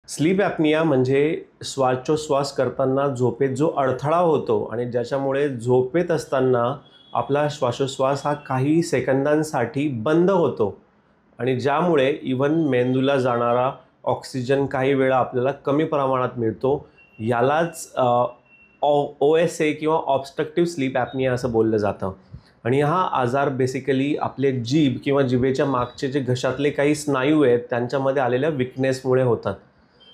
Sleep apnea म्हणजे श्वासोच्छ्वास करताना झोपेत जो अडथळा होतो आणि ज्याच्यामुळे झोपेत असताना आपला श्वासोच्छ्वास हा काही सेकंदांसाठी बंद होतो आणि ज्यामुळे इव्हन मेंदूला जाणारा ऑक्सिजन काही वेळा आपल्याला कमी प्रमाणात मिळतो. यालाच ओ एस ए किंवा ऑब्स्ट्रक्टिव्ह स्लीप ॲपनिया असं बोललं जातं. आणि हा आजार बेसिकली आपले जीभ किंवा जिभेच्या मागचे जे घशातले काही स्नायू आहेत त्यांच्यामध्ये आलेल्या विकनेसमुळे होतात.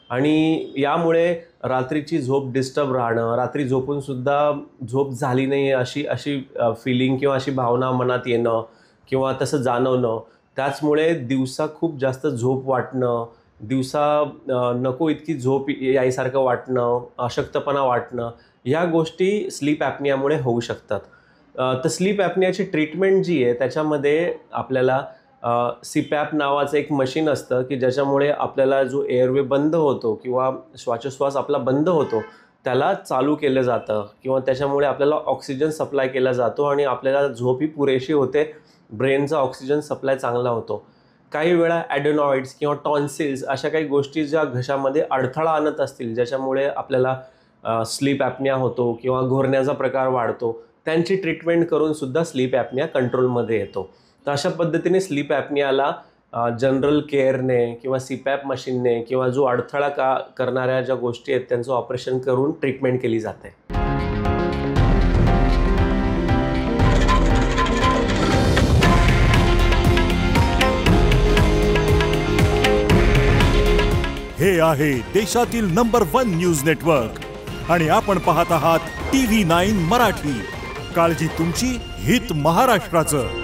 आणि यामुळे रात्रीची झोप डिस्टर्ब राहणं, रात्री झोपूनसुद्धा झोप झाली नाही अशी अशी फिलिंग किंवा अशी भावना मनात येणं किंवा तसं जाणवणं, त्याचमुळे दिवसा खूप जास्त झोप वाटणं, दिवसा नको इतकी झोप यायसारखं वाटणं, अशक्तपणा वाटणं, ह्या गोष्टी स्लीप ॲपनियामुळे होऊ शकतात. तर स्लीप ॲपनियाची ट्रीटमेंट जी आहे त्याच्यामध्ये आपल्याला सीपॅप नावाचं एक मशीन असतं की ज्याच्यामुळे आपल्याला जो एअरवे बंद होतो किंवा श्वासोच्छ्वास आपला बंद होतो त्याला चालू केलं जातं किंवा त्याच्यामुळे आपल्याला ऑक्सिजन सप्लाय केला जातो आणि आपल्याला झोप ही पुरेशी होते, ब्रेनचा ऑक्सिजन सप्लाय चांगला होतो. काही वेळा ॲडेनॉइड्स किंवा टॉन्सिल्स अशा काही गोष्टी ज्या घशामध्ये अडथळा आणत असतील ज्याच्यामुळे आपल्याला स्लीप ॲपनिया होतो किंवा घोरण्याचा प्रकार वाढतो, त्यांची ट्रीटमेंट करूनसुद्धा स्लीप ॲपनिया कंट्रोलमध्ये येतो. तर अशा पद्धतीने स्लीप ॲपनियाला जनरल केअरने किंवा सीपॅप मशीनने किंवा जो अडथळा करणाऱ्या ज्या गोष्टी आहेत त्यांचं ऑपरेशन करून ट्रीटमेंट केली जाते. हे आहे देशातील नंबर 1 न्यूज नेटवर्क आणि आपण पाहत आहात TV9 मराठी. काळजी तुमची, हित महाराष्ट्राचं.